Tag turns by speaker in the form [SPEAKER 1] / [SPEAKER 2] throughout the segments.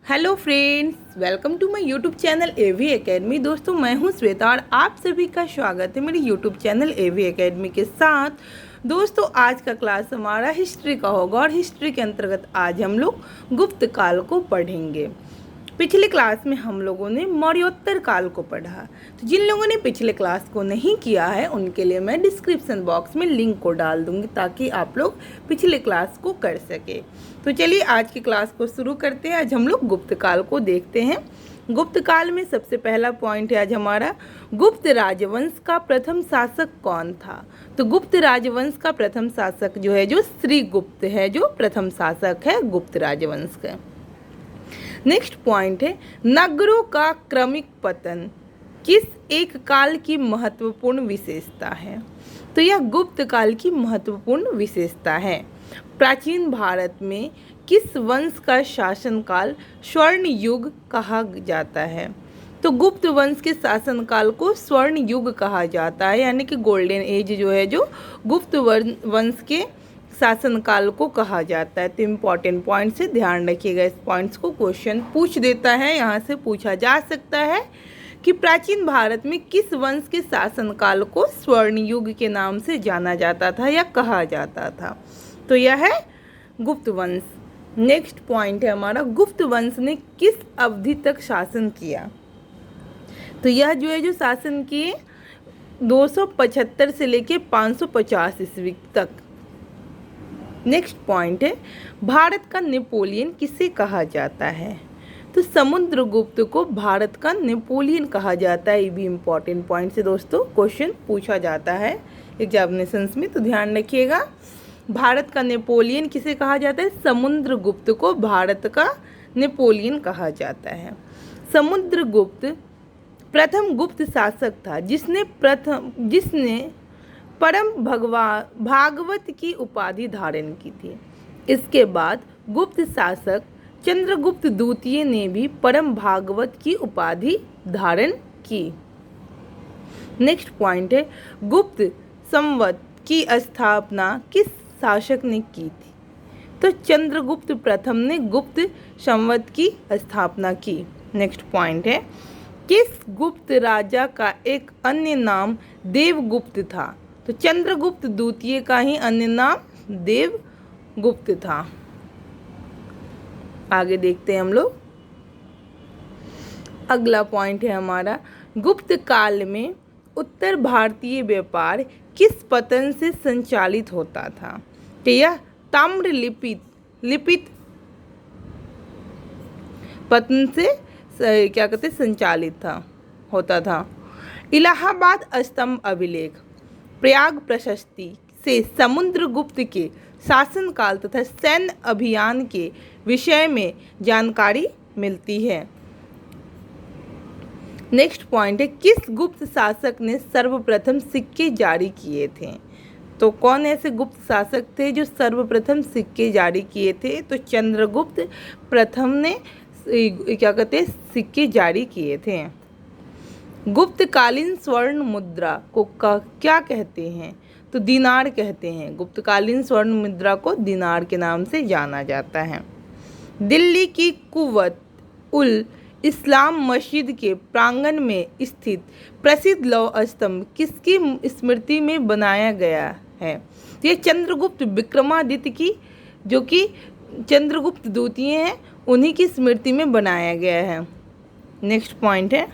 [SPEAKER 1] Hello friends, welcome to my YouTube channel AV academy. दोस्तों, मैं हूं श्वेता और आप सभी का स्वागत है मेरे यूट्यूब चैनल एवी एकेडमी के साथ। दोस्तों, आज का क्लास हमारा हिस्ट्री का होगा और हिस्ट्री के अंतर्गत आज हम लोग गुप्त काल को पढ़ेंगे। पिछले क्लास में हम लोगों ने मौर्योत्तर काल को पढ़ा, तो जिन लोगों ने पिछले क्लास को नहीं किया है उनके लिए मैं डिस्क्रिप्शन बॉक्स में लिंक को डाल दूंगी ताकि आप लोग पिछले क्लास को कर सके। तो चलिए आज की क्लास को शुरू करते हैं। आज हम लोग गुप्त काल को देखते हैं। गुप्त काल में सबसे पहला पॉइंट है आज हमारा, गुप्त राजवंश का प्रथम शासक कौन था। तो गुप्त राजवंश का प्रथम शासक जो है, जो श्रीगुप्त है, जो प्रथम शासक है गुप्त राजवंश का। नेक्स्ट पॉइंट है, नगरों का क्रमिक पतन किस एक काल की महत्वपूर्ण विशेषता है। तो यह गुप्त काल की महत्वपूर्ण विशेषता है। प्राचीन भारत में किस वंश का शासनकाल स्वर्ण युग कहा जाता है। तो गुप्त वंश के शासनकाल को स्वर्ण युग कहा जाता है, यानी कि गोल्डन एज जो है, जो गुप्त वंश के शासनकाल को कहा जाता है। तो इम्पॉर्टेंट पॉइंट से ध्यान रखिएगा, इस पॉइंट्स को क्वेश्चन पूछ देता है, यहाँ से पूछा जा सकता है कि प्राचीन भारत में किस वंश के शासनकाल को स्वर्ण युग के नाम से जाना जाता था या कहा जाता था। तो यह है गुप्त वंश। नेक्स्ट पॉइंट है हमारा, गुप्त वंश ने किस अवधि तक शासन किया। तो यह जो है, जो शासन किए 275 से लेके 550 ईस्वी तक। नेक्स्ट पॉइंट है, भारत का नेपोलियन किसे कहा जाता है। तो समुद्रगुप्त को भारत का नेपोलियन कहा जाता है। ये भी इम्पॉर्टेंट पॉइंट से दोस्तों क्वेश्चन पूछा जाता है एग्जामिनेशंस में, तो ध्यान रखिएगा। भारत का नेपोलियन किसे कहा जाता है, समुद्रगुप्त को भारत का नेपोलियन कहा जाता है। समुद्रगुप्त प्रथम गुप्त शासक था जिसने परम भागवत की उपाधि धारण की थी। इसके बाद गुप्त शासक चंद्रगुप्त द्वितीय ने भी परम भागवत की उपाधि धारण की। नेक्स्ट पॉइंट है, गुप्त संवत की स्थापना किस शासक ने की थी। तो चंद्रगुप्त प्रथम ने गुप्त संवत की स्थापना की। नेक्स्ट पॉइंट है, किस गुप्त राजा का एक अन्य नाम देवगुप्त था। तो चंद्रगुप्त द्वितीय का ही अन्य नाम देवगुप्त था। आगे देखते हैं हम लोग। अगला पॉइंट है हमारा, गुप्त काल में उत्तर भारतीय व्यापार किस पतन से संचालित होता था। तो यह ताम्र लिपित पतन से क्या कहते संचालित होता था। इलाहाबाद स्तंभ अभिलेख, प्रयाग प्रशस्ति से समुद्रगुप्त के शासनकाल तथा सैन्य अभियान के विषय में जानकारी मिलती है। नेक्स्ट पॉइंट है, किस गुप्त शासक ने सर्वप्रथम सिक्के जारी किए थे। तो कौन ऐसे गुप्त शासक थे जो सर्वप्रथम सिक्के जारी किए थे। तो चंद्रगुप्त प्रथम ने क्या कहते सिक्के जारी किए थे। गुप्तकालीन स्वर्ण मुद्रा को क्या कहते हैं। तो दिनार कहते हैं। गुप्तकालीन स्वर्ण मुद्रा को दिनार के नाम से जाना जाता है। दिल्ली की कुव्वत उल इस्लाम मस्जिद के प्रांगण में स्थित प्रसिद्ध लौह स्तंभ किसकी स्मृति में बनाया गया है। ये चंद्रगुप्त विक्रमादित्य की, जो कि चंद्रगुप्त द्वितीय हैं, उन्हीं की स्मृति में बनाया गया है। नेक्स्ट पॉइंट है,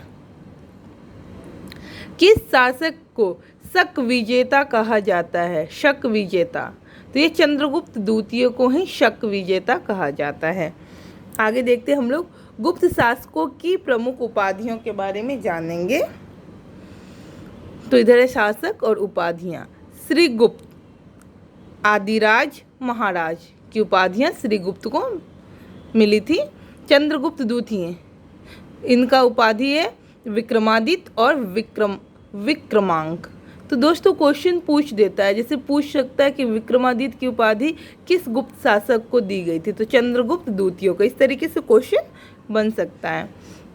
[SPEAKER 1] किस शासक को शक विजेता कहा जाता है। शक विजेता, तो ये चंद्रगुप्त द्वितीय को ही शक विजेता कहा जाता है। आगे देखते हैं हम लोग, गुप्त शासकों की प्रमुख उपाधियों के बारे में जानेंगे। तो इधर है शासक और उपाधियां। श्रीगुप्त, आदिराज, महाराज की उपाधियां श्रीगुप्त को मिली थी। चंद्रगुप्त द्वितीय, इनका उपाधि है विक्रमादित्य और विक्रमांक। तो दोस्तों क्वेश्चन पूछ देता है, जैसे पूछ सकता है कि विक्रमादित्य की उपाधि किस गुप्त शासक को दी गई थी। तो चंद्रगुप्त द्वितीय को, इस तरीके से क्वेश्चन बन सकता है।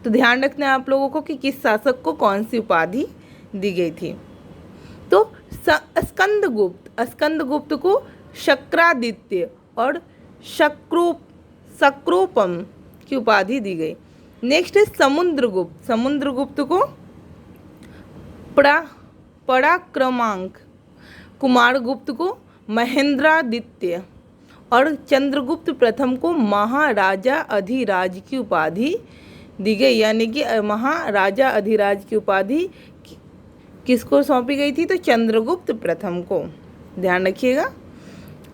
[SPEAKER 1] तो ध्यान रखना है आप लोगों को कि किस शासक को कौन सी उपाधि दी गई थी। तो स्कंदगुप्त को शक्रादित्य और शक्रोपम की उपाधि दी गई। नेक्स्ट है समुद्रगुप्त। समुद्रगुप्त को पराक्रमांक, कुमारगुप्त को महेंद्रादित्य और चंद्रगुप्त प्रथम को महाराजा अधिराज की उपाधि दी गई। यानी कि महाराजा अधिराज की उपाधि किसको सौंपी गई थी? तो चंद्रगुप्त प्रथम को। ध्यान रखिएगा।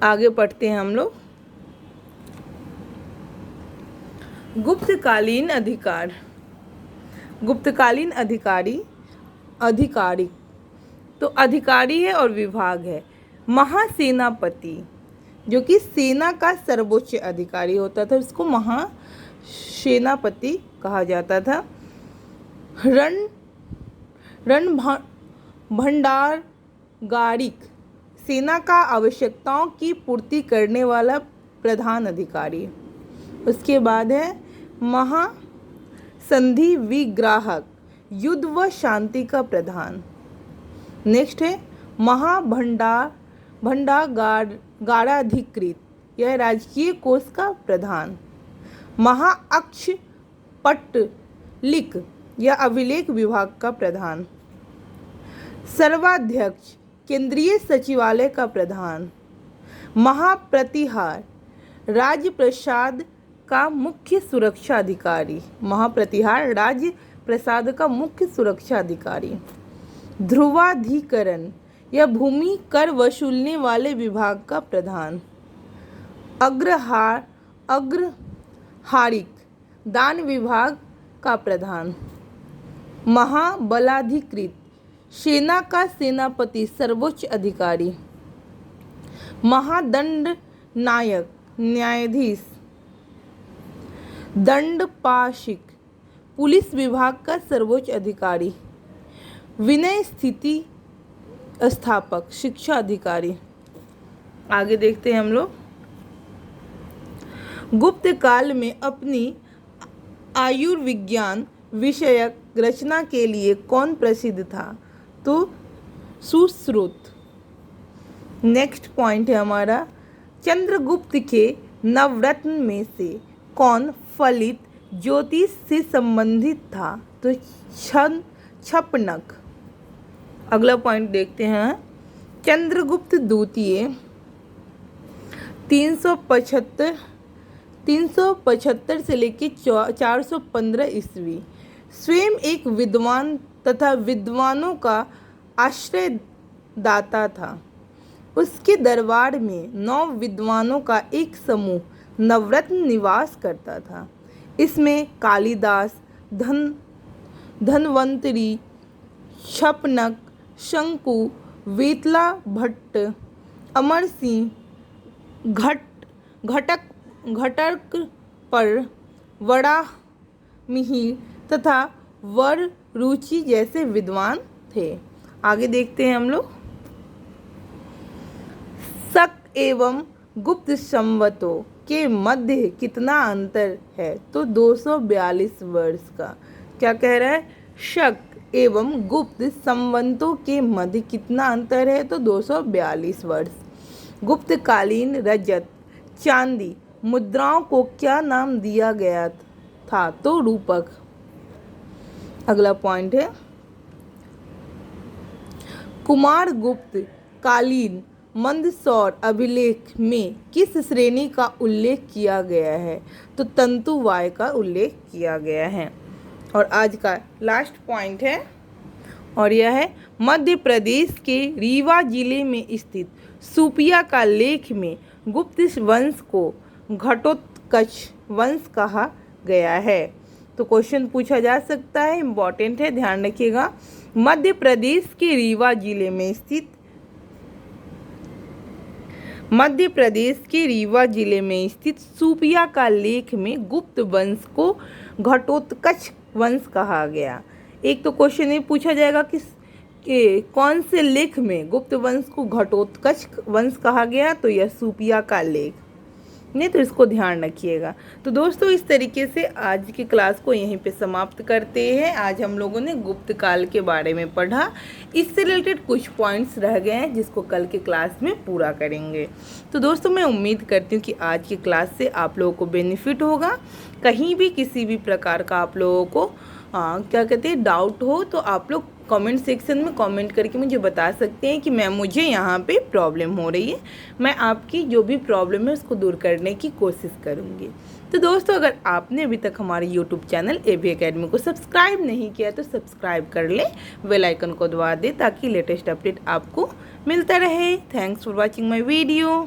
[SPEAKER 1] आगे पढ़ते हैं हम लोग। गुप्तकालीन अधिकार। गुप्तकालीन अधिकारी तो अधिकारी है और विभाग है। महासेनापति जो कि सेना का सर्वोच्च अधिकारी होता था, उसको महासेनापति कहा जाता था। रण भंडारगारिक, सेना का आवश्यकताओं की पूर्ति करने वाला प्रधान अधिकारी। उसके बाद है महासंधि विग्राहक, युद्ध व शांति का प्रधान। नेक्स्ट है भंडागाराधिकृत, यह राजकीय कोष का प्रधान। महाअक्षपटलिक, यह अभिलेख विभाग का प्रधान। सर्वाध्यक्ष, केंद्रीय सचिवालय का प्रधान। महाप्रतिहार, राजप्रसाद का मुख्य सुरक्षा अधिकारी। महाप्रतिहार राज्य प्रसाद का मुख्य सुरक्षा अधिकारी। ध्रुवाधिकरण, यह भूमि कर वसूलने वाले विभाग का प्रधान। अग्रहारिक, दान विभाग का प्रधान। महाबलाधिकृत, सेना का सेनापति सर्वोच्च अधिकारी। महादंडनायक, न्यायाधीश। दंडपाशिक, पुलिस विभाग का सर्वोच्च अधिकारी। विनय स्थिति स्थापक, शिक्षा अधिकारी। आगे देखते हैं हम लोग। गुप्त काल में अपनी आयुर्विज्ञान विषयक रचना के लिए कौन प्रसिद्ध था? तो सुश्रुत। नेक्स्ट पॉइंट है हमारा, चंद्रगुप्त के नवरत्न में से कौन फलित ज्योतिष से संबंधित था? तो छपनक। अगला पॉइंट देखते हैं, चंद्रगुप्त द्वितीय 375 से लेकर 415 ईस्वी स्वयं एक विद्वान तथा विद्वानों का आश्रयदाता था। उसके दरबार में 9 विद्वानों का एक समूह नवरत्न निवास करता था। इसमें कालिदास, धन्वंतरी, छपनक, शंकु, वेतला भट्ट, अमर सिंह, घटक पर, वराहमिहिर तथा वररुचि जैसे विद्वान थे। आगे देखते हैं हम लोग। शक एवं गुप्त संवतों के मध्य कितना अंतर है? तो 242 वर्ष का। क्या कह रहा है? शक एवं गुप्त संवतों के मध्य कितना अंतर है? तो 242 वर्ष। गुप्तकालीन रजत, चांदी मुद्राओं को क्या नाम दिया गया था? तो रूपक। अगला पॉइंट है, कुमारगुप्त कालीन मंदसौर अभिलेख में किस श्रेणी का उल्लेख किया गया है? तो तंतुवाय का उल्लेख किया गया है। और आज का लास्ट पॉइंट है, और यह है मध्य प्रदेश के रीवा जिले में स्थित सुपिया का लेख में गुप्त वंश को घटोत्कच वंश कहा गया है। तो क्वेश्चन पूछा जा सकता है, इम्पॉर्टेंट है, ध्यान रखिएगा। मध्य प्रदेश के रीवा जिले में स्थित सुपिया का लेख में गुप्त वंश को घटोत्कच वंश कहा गया। एक तो क्वेश्चन ये पूछा जाएगा कि कौन से लेख में गुप्त वंश को घटोत्कच वंश कहा गया? तो यह सुपिया का लेख। नहीं तो इसको ध्यान रखिएगा। तो दोस्तों इस तरीके से आज की क्लास को यहीं पे समाप्त करते हैं। आज हम लोगों ने गुप्त काल के बारे में पढ़ा, इससे रिलेटेड कुछ पॉइंट्स रह गए हैं जिसको कल के क्लास में पूरा करेंगे। तो दोस्तों मैं उम्मीद करती हूँ कि आज की क्लास से आप लोगों को बेनिफिट होगा। कहीं भी किसी भी प्रकार का आप लोगों को क्या कहते हैं डाउट हो तो आप लोग कमेंट सेक्शन में कमेंट करके मुझे बता सकते हैं कि मैम मुझे यहाँ पे प्रॉब्लम हो रही है। मैं आपकी जो भी प्रॉब्लम है उसको दूर करने की कोशिश करूँगी। तो दोस्तों अगर आपने अभी तक हमारे यूट्यूब चैनल एवी एकेडमी को सब्सक्राइब नहीं किया तो सब्सक्राइब कर लें, बेल आइकन को दबा दें ताकि लेटेस्ट अपडेट आपको मिलता रहे। Thanks for watching my video.